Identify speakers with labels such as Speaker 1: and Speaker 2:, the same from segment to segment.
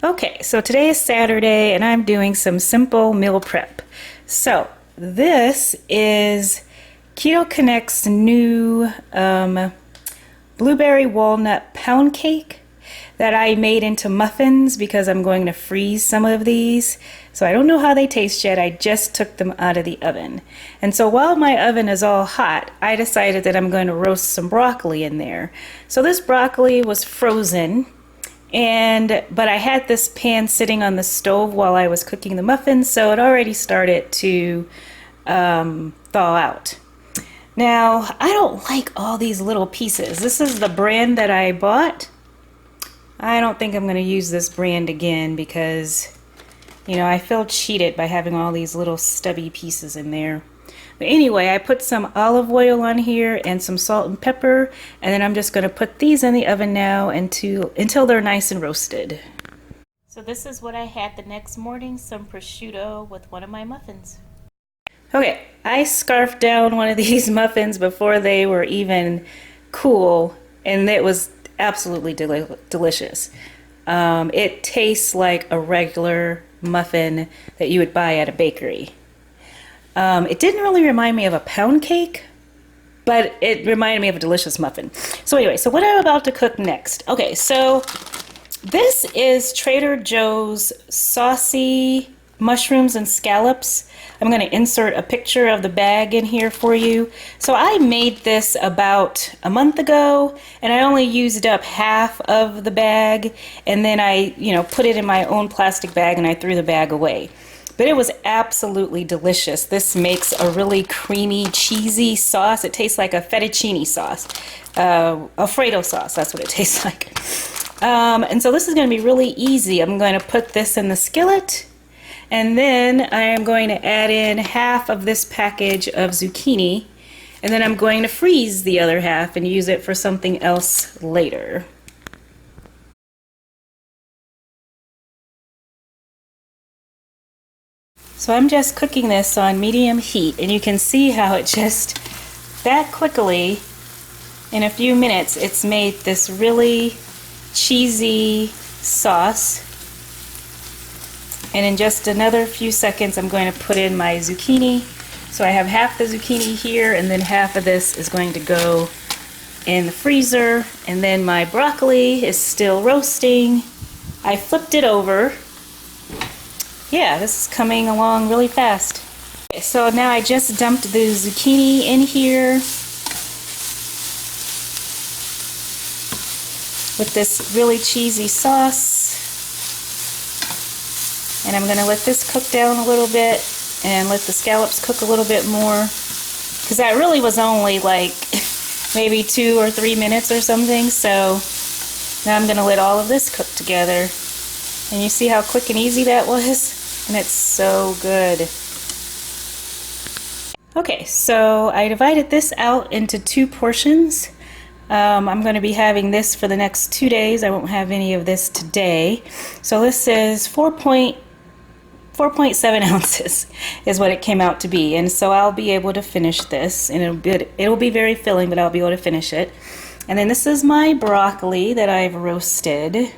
Speaker 1: Okay, so today is Saturday and I'm doing some simple meal prep. So this is Keto Connect's new blueberry walnut pound cake that I made into muffins because I'm going to freeze some of these. So I don't know how they taste yet. I just took them out of the oven. And so while my oven is all hot, I decided that I'm going to roast some broccoli in there. So this broccoli was frozen. But I had this pan sitting on the stove while I was cooking the muffins, so it already started to thaw out. Now, I don't like all these little pieces. This is the brand that I bought. I don't think I'm going to use this brand again because, I feel cheated by having all these little stubby pieces in there. But anyway, I put some olive oil on here and some salt and pepper, and then I'm just going to put these in the oven now until they're nice and roasted. So this is what I had the next morning, some prosciutto with one of my muffins. Okay, I scarfed down one of these muffins before they were even cool, and it was absolutely delicious. It tastes like a regular muffin that you would buy at a bakery. It didn't really remind me of a pound cake, but it reminded me of a delicious muffin. So anyway, so what I'm about to cook next. Okay, so this is Trader Joe's saucy mushrooms and scallops. I'm going to insert a picture of the bag in here for you. So I made this about a month ago, and I only used up half of the bag, and then I, put it in my own plastic bag and I threw the bag away. But it was absolutely delicious. This makes a really creamy, cheesy sauce. It tastes like a fettuccine sauce, Alfredo sauce. That's what it tastes like. And so this is going to be really easy. I'm going to put this in the skillet, and then I am going to add in half of this package of zucchini, and then I'm going to freeze the other half and use it for something else later. So I'm just cooking this on medium heat, and you can see how it just that quickly, in a few minutes, it's made this really cheesy sauce. And in just another few seconds, I'm going to put in my zucchini. So I have half the zucchini here, and then half of this is going to go in the freezer. And then my broccoli is still roasting. I flipped it over. Yeah, this is coming along really fast. Okay, so now I just dumped the zucchini in here with this really cheesy sauce. And I'm going to let this cook down a little bit and let the scallops cook a little bit more. Because that really was only like maybe 2 or 3 minutes or something. So now I'm going to let all of this cook together. And you see how quick and easy that was? And it's so good. Okay, so I divided this out into 2 portions. I'm going to be having this for the next 2 days. I won't have any of this today. So this is 4.7 ounces is what it came out to be. And so I'll be able to finish this. And it'll be very filling, but I'll be able to finish it. And then this is my broccoli that I've roasted.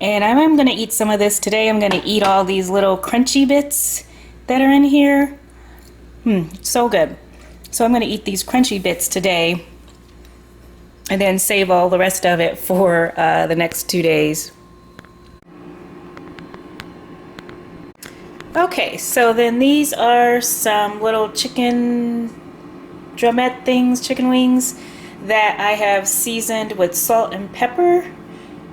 Speaker 1: And I'm going to eat some of this today. I'm going to eat all these little crunchy bits that are in here. So good. So I'm going to eat these crunchy bits today and then save all the rest of it for the next 2 days. Okay, so then these are some little chicken drumette things, chicken wings, that I have seasoned with salt and pepper.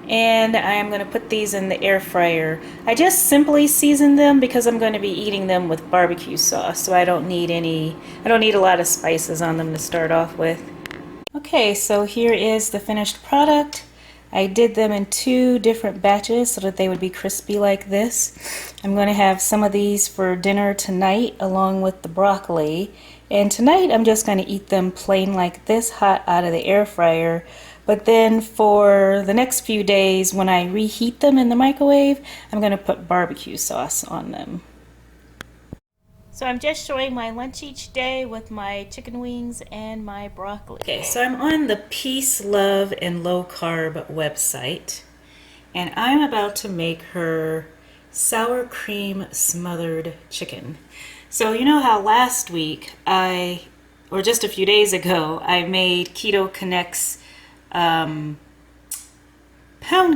Speaker 1: And I am going to put these in the air fryer. I just simply seasoned them because I'm going to be eating them with barbecue sauce, so I don't need a lot of spices on them to start off with. Okay, so here is the finished product. I did them in 2 different batches so that they would be crispy like this. I'm going to have some of these for dinner tonight along with the broccoli. And tonight I'm just going to eat them plain like this, hot out of the air fryer. But then for the next few days, when I reheat them in the microwave, I'm going to put barbecue sauce on them. So I'm just showing my lunch each day with my chicken wings and my broccoli. Okay, so I'm on the Peace, Love, and Low Carb website. and I'm about to make her sour cream smothered chicken. So you know how last week or just a few days ago, I made Keto Connect's pound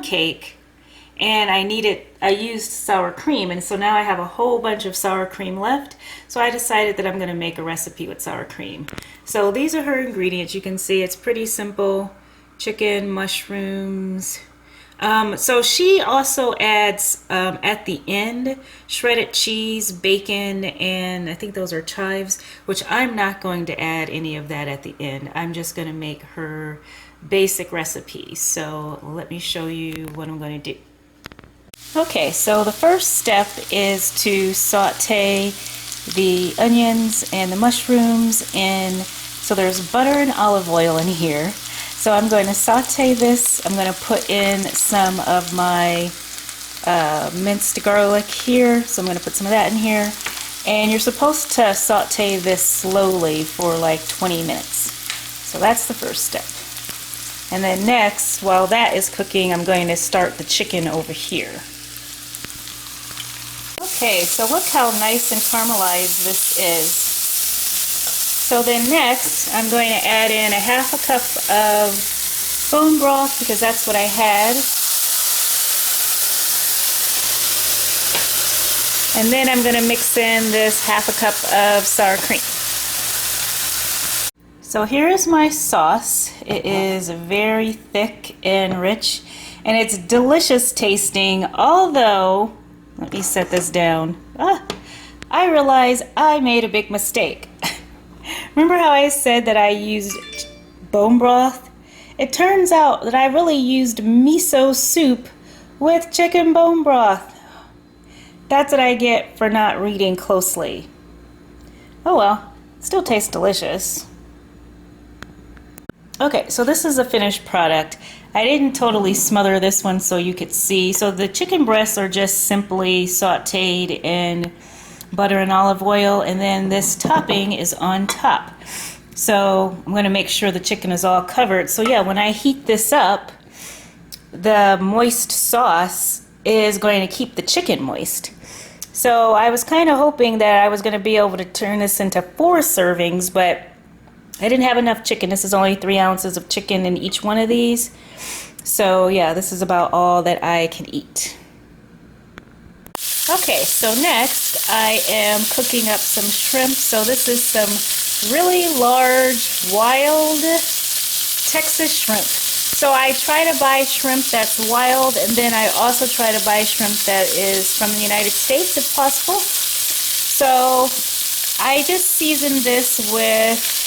Speaker 1: cake, and I used sour cream, and so now I have a whole bunch of sour cream left. So I decided that I'm going to make a recipe with sour cream. So these are her ingredients. You can see it's pretty simple: chicken, mushrooms. So she also adds at the end shredded cheese, bacon, and I think those are chives, which I'm not going to add any of that at the end. I'm just going to make her basic recipe. So let me show you what I'm going to do. Okay, so the first step is to saute the onions and the mushrooms in, so there's butter and olive oil in here. So I'm going to saute this. I'm going to put in some of my minced garlic here. So I'm going to put some of that in here. And you're supposed to saute this slowly for like 20 minutes. So that's the first step. And then next, while that is cooking, I'm going to start the chicken over here. Okay, so look how nice and caramelized this is. So then next, I'm going to add in a half a cup of bone broth because that's what I had. And then I'm going to mix in this half a cup of sour cream. So here is my sauce. It is very thick and rich, and it's delicious tasting, although, let me set this down. I realize I made a big mistake. Remember how I said that I used bone broth? It turns out that I really used miso soup with chicken bone broth. That's what I get for not reading closely. Oh well, still tastes delicious. Okay, so this is a finished product. I didn't totally smother this one so you could see. So the chicken breasts are just simply sauteed in butter and olive oil, and then this topping is on top. So I'm going to make sure the chicken is all covered. So yeah, when I heat this up, the moist sauce is going to keep the chicken moist. So I was kind of hoping that I was going to be able to turn this into 4 servings, but I didn't have enough chicken. This is only 3 ounces of chicken in each one of these. So yeah, this is about all that I can eat. Okay, so next I am cooking up some shrimp. So this is some really large, wild Texas shrimp. So I try to buy shrimp that's wild, and then I also try to buy shrimp that is from the United States if possible. So I just seasoned this with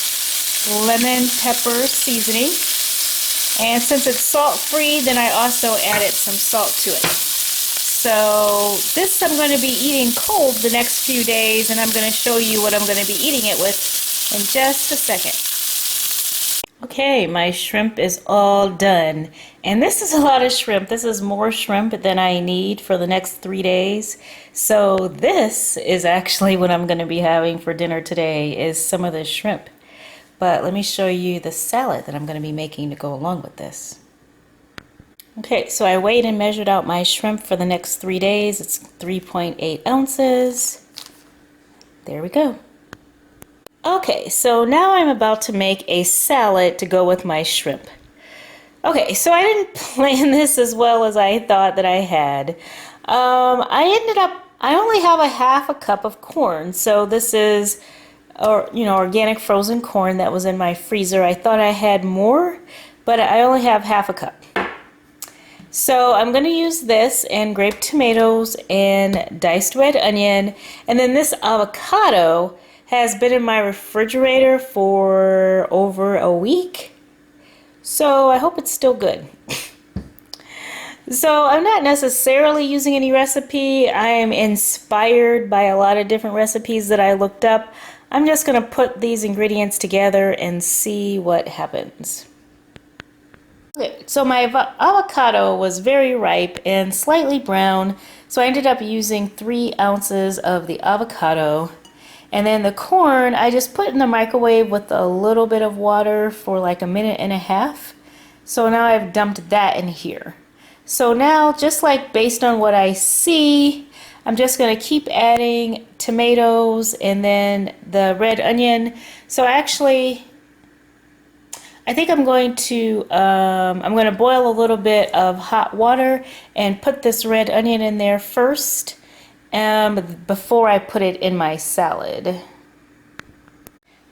Speaker 1: lemon pepper seasoning, and since it's salt free, then I also added some salt to it. So this I'm going to be eating cold the next few days, and I'm going to show you what I'm going to be eating it with in just a second. Okay, my shrimp is all done, and this is a lot of shrimp. This is more shrimp than I need for the next 3 days. So this is actually what I'm going to be having for dinner today, is some of this shrimp. But let me show you the salad that I'm going to be making to go along with this. Okay, so I weighed and measured out my shrimp for the next 3 days. It's 3.8 ounces. There we go. Okay, so now I'm about to make a salad to go with my shrimp. Okay, so I didn't plan this as well as I thought that I had. I only have a half a cup of corn. So this is organic frozen corn that was in my freezer. I thought I had more, but I only have half a cup. So I'm going to use this and grape tomatoes and diced red onion. And then this avocado has been in my refrigerator for over a week. So I hope it's still good. So I'm not necessarily using any recipe. I am inspired by a lot of different recipes that I looked up. I'm just going to put these ingredients together and see what happens. Okay, so my avocado was very ripe and slightly brown, so I ended up using 3 ounces of the avocado. And then the corn, I just put in the microwave with a little bit of water for like a minute and a half. So now I've dumped that in here. So now, just like based on what I see, I'm just going to keep adding tomatoes and then the red onion. So actually, I think I'm going to boil a little bit of hot water and put this red onion in there first before I put it in my salad.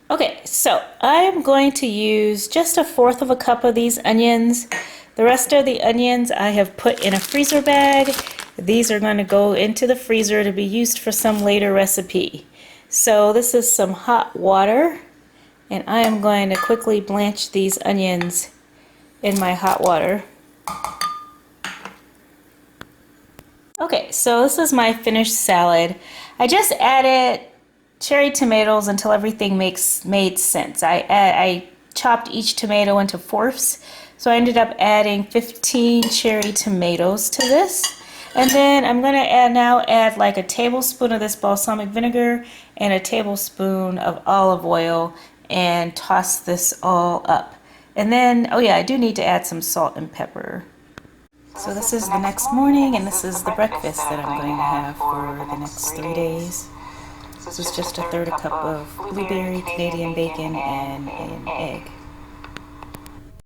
Speaker 1: Okay, so I'm going to use just 1/4 of a cup of these onions. The rest of the onions I have put in a freezer bag. These are going to go into the freezer to be used for some later recipe. So this is some hot water, and I am going to quickly blanch these onions in my hot water. Okay, so this is my finished salad. I just added cherry tomatoes until everything made sense. I chopped each tomato into fourths, so I ended up adding 15 cherry tomatoes to this. And then I'm going to now add like a tablespoon of this balsamic vinegar and a tablespoon of olive oil and toss this all up. And then, oh yeah, I do need to add some salt and pepper. So this is the next morning, and this is the breakfast that I'm going to have for the next 3 days. This is just 1/3 cup of blueberry Canadian bacon and an egg.